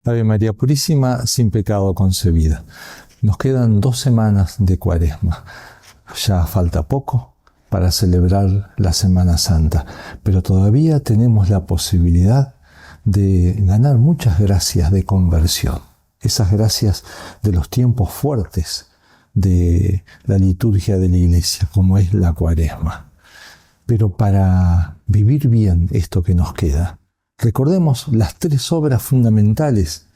Ave María Purísima, sin pecado concebida. Nos quedan 2 semanas de Cuaresma. Ya falta poco para celebrar la Semana Santa, pero todavía tenemos la posibilidad de ganar muchas gracias de conversión. Esas gracias de los tiempos fuertes de la liturgia de la Iglesia, como es la Cuaresma. Pero para vivir bien esto que nos queda, recordemos las 3 obras fundamentales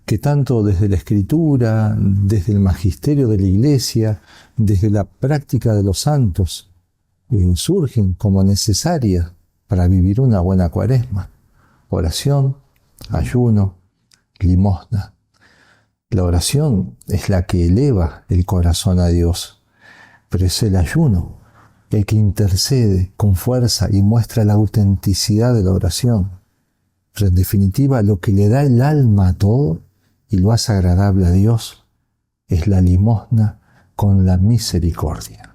que tanto desde la Escritura, desde el magisterio de la Iglesia, desde la práctica de los santos, surgen como necesarias para vivir una buena Cuaresma. Oración, ayuno, limosna. La oración es la que eleva el corazón a Dios, pero es el ayuno el que intercede con fuerza y muestra la autenticidad de la oración. Pero en definitiva, lo que le da el alma a todo y lo hace agradable a Dios es la limosna con la misericordia.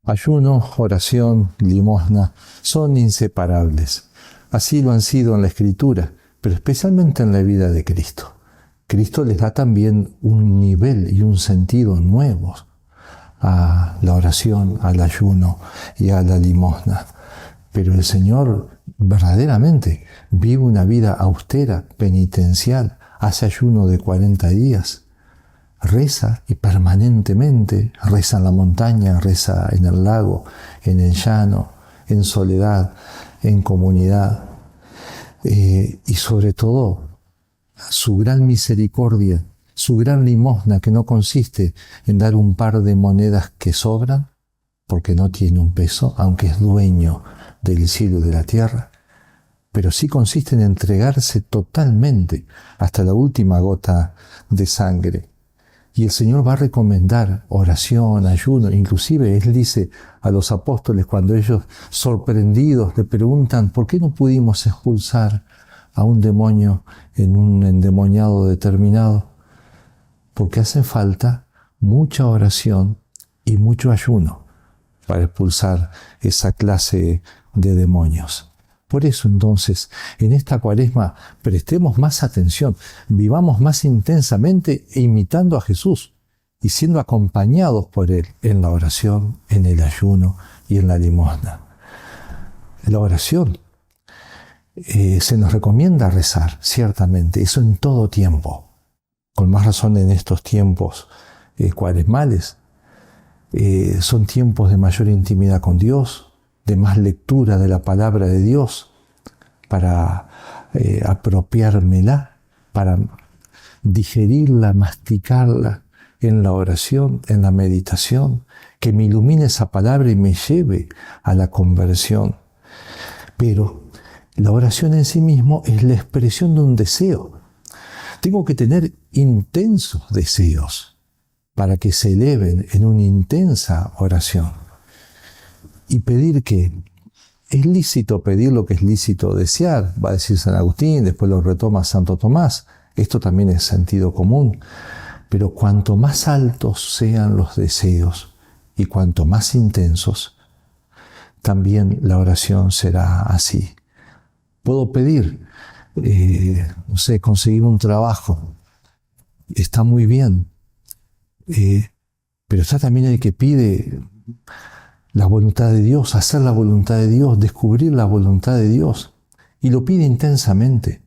Ayuno, oración, limosna son inseparables. Así lo han sido en la Escritura, pero especialmente en la vida de Cristo. Cristo les da también un nivel y un sentido nuevos a la oración, al ayuno y a la limosna. Pero el Señor verdaderamente vive una vida austera, penitencial, hace ayuno de 40 días, reza y permanentemente reza en la montaña, reza en el lago, en el llano, en soledad, en comunidad. Y sobre todo, su gran misericordia, su gran limosna, que no consiste en dar un par de monedas que sobran, porque no tiene un peso, aunque es dueño del cielo y de la tierra, pero sí consiste en entregarse totalmente hasta la última gota de sangre. Y el Señor va a recomendar oración, ayuno. Inclusive Él dice a los apóstoles, cuando ellos sorprendidos le preguntan ¿por qué no pudimos expulsar a un demonio en un endemoniado determinado? Porque hace falta mucha oración y mucho ayuno para expulsar esa clase de demonios. Por eso entonces, en esta Cuaresma, prestemos más atención, vivamos más intensamente imitando a Jesús y siendo acompañados por Él en la oración, en el ayuno y en la limosna. La oración se nos recomienda rezar, ciertamente, eso en todo tiempo. Con más razón en estos tiempos cuaresmales. Son tiempos de mayor intimidad con Dios, de más lectura de la palabra de Dios, para apropiármela, para digerirla, masticarla en la oración, en la meditación, que me ilumine esa palabra y me lleve a la conversión. Pero la oración en sí mismo es la expresión de un deseo. Tengo que tener intensos deseos para que se eleven en una intensa oración. Y pedir que es lícito pedir lo que es lícito desear, va a decir San Agustín, después lo retoma Santo Tomás. Esto también es sentido común. Pero cuanto más altos sean los deseos y cuanto más intensos, también la oración será así. Puedo pedir, conseguir un trabajo. Está muy bien. Pero está también el que pide la voluntad de Dios, hacer la voluntad de Dios, descubrir la voluntad de Dios. Y lo pide intensamente.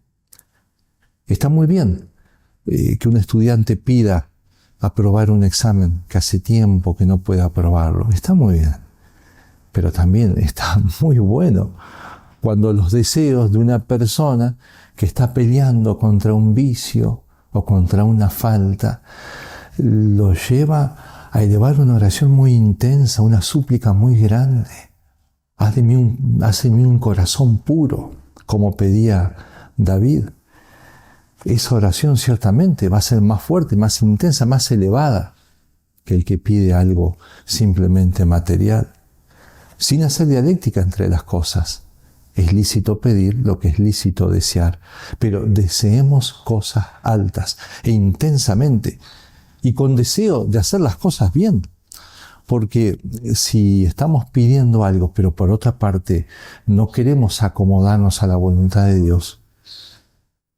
Está muy bien que un estudiante pida aprobar un examen que hace tiempo que no puede aprobarlo. Está muy bien. Pero también está muy bueno cuando los deseos de una persona que está peleando contra un vicio o contra una falta lo lleva a elevar una oración muy intensa, una súplica muy grande. Hazme un corazón puro, como pedía David. Esa oración ciertamente va a ser más fuerte, más intensa, más elevada que el que pide algo simplemente material. Sin hacer dialéctica entre las cosas. Es lícito pedir lo que es lícito desear, pero deseemos cosas altas e intensamente y con deseo de hacer las cosas bien. Porque si estamos pidiendo algo, pero por otra parte no queremos acomodarnos a la voluntad de Dios,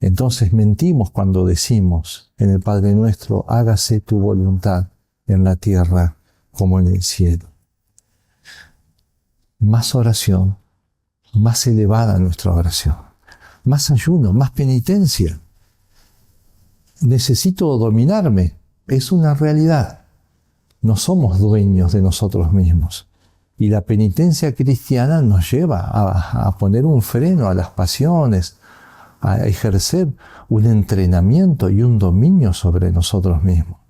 entonces mentimos cuando decimos en el Padre Nuestro, hágase tu voluntad en la tierra como en el cielo. Más oración, más elevada nuestra oración, más ayuno, más penitencia. Necesito dominarme, es una realidad. No somos dueños de nosotros mismos. Y la penitencia cristiana nos lleva a poner un freno a las pasiones, a ejercer un entrenamiento y un dominio sobre nosotros mismos.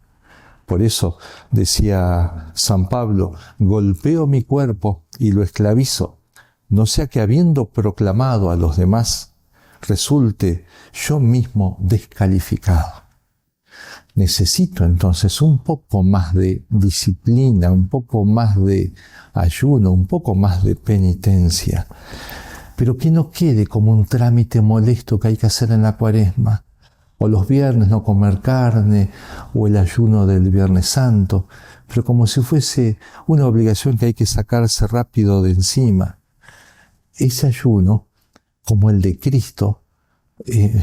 Por eso decía San Pablo, golpeo mi cuerpo y lo esclavizo, no sea que habiendo proclamado a los demás, resulte yo mismo descalificado. Necesito entonces un poco más de disciplina, un poco más de ayuno, un poco más de penitencia, pero que no quede como un trámite molesto que hay que hacer en la Cuaresma, o los viernes no comer carne, o el ayuno del Viernes Santo, pero como si fuese una obligación que hay que sacarse rápido de encima. Ese ayuno, como el de Cristo,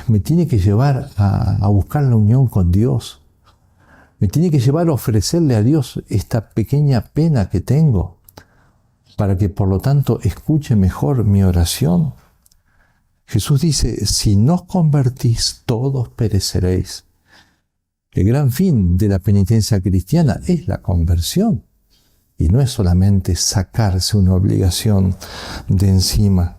me tiene que llevar a buscar la unión con Dios. Me tiene que llevar a ofrecerle a Dios esta pequeña pena que tengo, para que por lo tanto escuche mejor mi oración. Jesús dice, si no os convertís, todos pereceréis. El gran fin de la penitencia cristiana es la conversión. Y no es solamente sacarse una obligación de encima.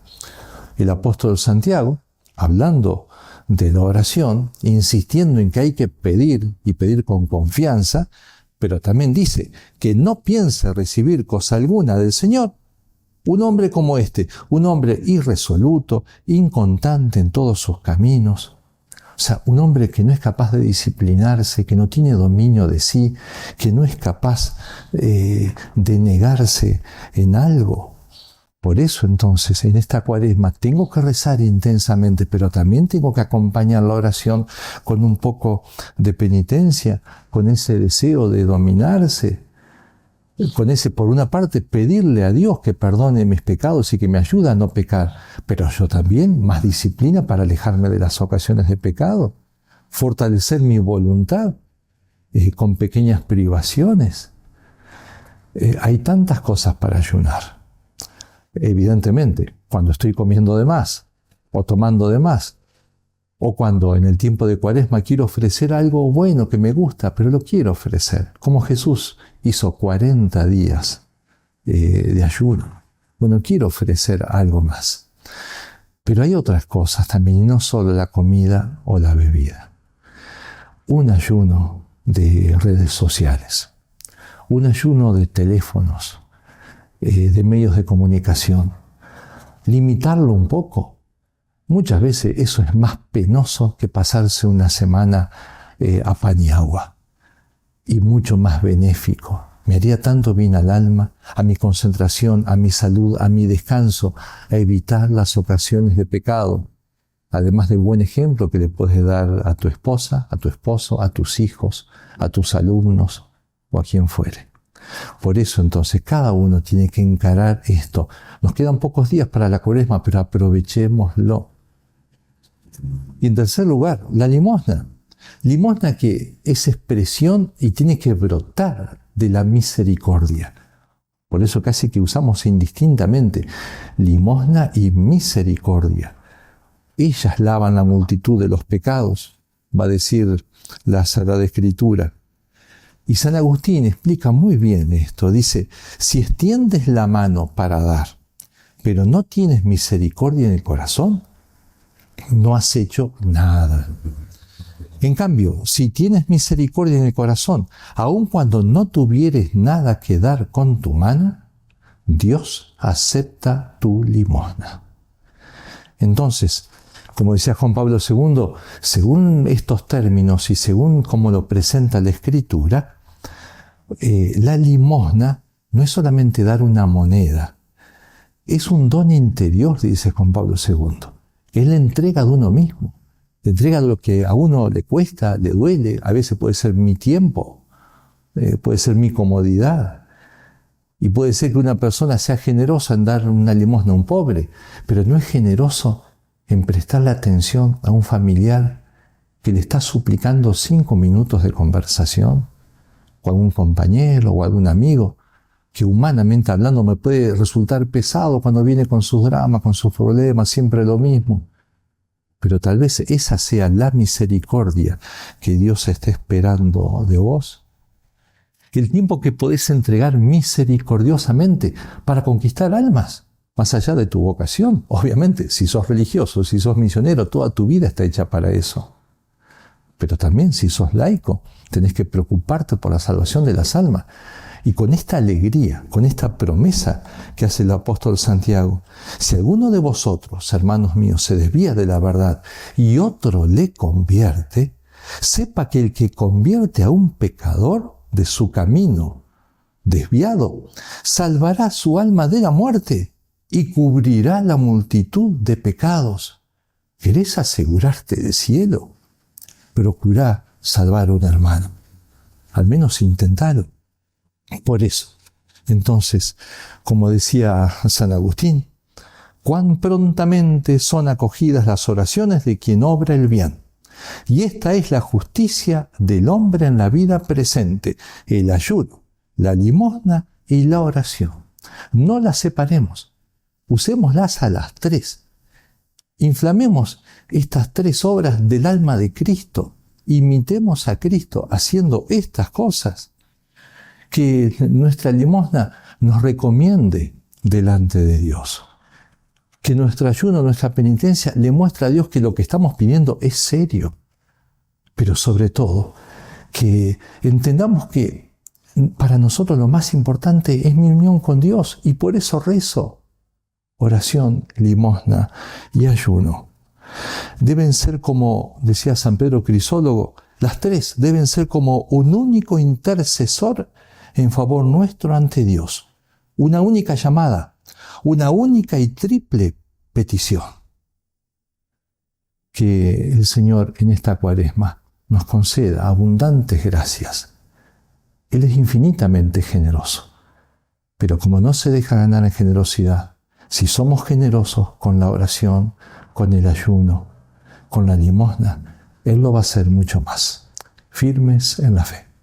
El apóstol Santiago, hablando de la oración, insistiendo en que hay que pedir y pedir con confianza, pero también dice que no piense recibir cosa alguna del Señor. Un hombre como este, un hombre irresoluto, inconstante en todos sus caminos. O sea, un hombre que no es capaz de disciplinarse, que no tiene dominio de sí, que no es capaz de negarse en algo. Por eso entonces en esta Cuaresma tengo que rezar intensamente, pero también tengo que acompañar la oración con un poco de penitencia, con ese deseo de dominarse, con ese, por una parte, pedirle a Dios que perdone mis pecados y que me ayude a no pecar, pero yo también más disciplina para alejarme de las ocasiones de pecado, fortalecer mi voluntad con pequeñas privaciones. Hay tantas cosas para ayunar. Evidentemente, cuando estoy comiendo de más o tomando de más, o cuando en el tiempo de Cuaresma quiero ofrecer algo bueno que me gusta, pero lo quiero ofrecer, como Jesús hizo 40 días de ayuno. Bueno, quiero ofrecer algo más. Pero hay otras cosas también, y no solo la comida o la bebida. Un ayuno de redes sociales, un ayuno de teléfonos, de medios de comunicación. Limitarlo un poco. Muchas veces eso es más penoso que pasarse una semana a pan y agua. Y mucho más benéfico. Me haría tanto bien al alma, a mi concentración, a mi salud, a mi descanso, a evitar las ocasiones de pecado. Además del buen ejemplo que le puedes dar a tu esposa, a tu esposo, a tus hijos, a tus alumnos o a quien fuere. Por eso entonces cada uno tiene que encarar esto. Nos quedan pocos días para la Cuaresma, pero aprovechémoslo. Y en tercer lugar, la limosna. Limosna que es expresión y tiene que brotar de la misericordia. Por eso casi que usamos indistintamente limosna y misericordia. Ellas lavan la multitud de los pecados, va a decir la Sagrada Escritura. Y San Agustín explica muy bien esto. Dice, si extiendes la mano para dar, pero no tienes misericordia en el corazón, no has hecho nada. En cambio, si tienes misericordia en el corazón, aun cuando no tuvieres nada que dar con tu mano, Dios acepta tu limosna. Entonces, como decía Juan Pablo II, según estos términos y según como lo presenta la Escritura, la limosna no es solamente dar una moneda, es un don interior, dice Juan Pablo II. Es la entrega de uno mismo, la entrega de lo que a uno le cuesta, le duele, a veces puede ser mi tiempo, puede ser mi comodidad, Y puede ser que una persona sea generosa en dar una limosna a un pobre, pero no es generoso en prestarle atención a un familiar que le está suplicando 5 minutos de conversación, o a algún compañero o a algún amigo, que humanamente hablando me puede resultar pesado cuando viene con sus dramas, con sus problemas, siempre lo mismo. Pero tal vez esa sea la misericordia que Dios está esperando de vos. El tiempo que podés entregar misericordiosamente para conquistar almas, más allá de tu vocación. Obviamente, si sos religioso, si sos misionero, toda tu vida está hecha para eso. Pero también si sos laico, tenés que preocuparte por la salvación de las almas. Y con esta alegría, con esta promesa que hace el apóstol Santiago, si alguno de vosotros, hermanos míos, se desvía de la verdad y otro le convierte, sepa que el que convierte a un pecador de su camino desviado, salvará su alma de la muerte y cubrirá la multitud de pecados. ¿Querés asegurarte del cielo? Procurá salvar a un hermano. Al menos intentalo. Por eso, entonces, como decía San Agustín, cuán prontamente son acogidas las oraciones de quien obra el bien. Y esta es la justicia del hombre en la vida presente, el ayuno, la limosna y la oración. No las separemos, usémoslas a las 3. Inflamemos estas 3 obras del alma de Cristo. Imitemos a Cristo haciendo estas cosas. Que nuestra limosna nos recomiende delante de Dios. Que nuestro ayuno, nuestra penitencia le muestre a Dios que lo que estamos pidiendo es serio. Pero sobre todo, que entendamos que para nosotros lo más importante es mi unión con Dios y por eso rezo. Oración, limosna y ayuno. Deben ser como, decía San Pedro Crisólogo, las 3 deben ser como un único intercesor en favor nuestro ante Dios. Una única llamada, una única y triple petición. Que el Señor en esta Cuaresma nos conceda abundantes gracias. Él es infinitamente generoso. Pero como no se deja ganar en generosidad, si somos generosos con la oración, con el ayuno, con la limosna, Él lo va a hacer mucho más. Firmes en la fe.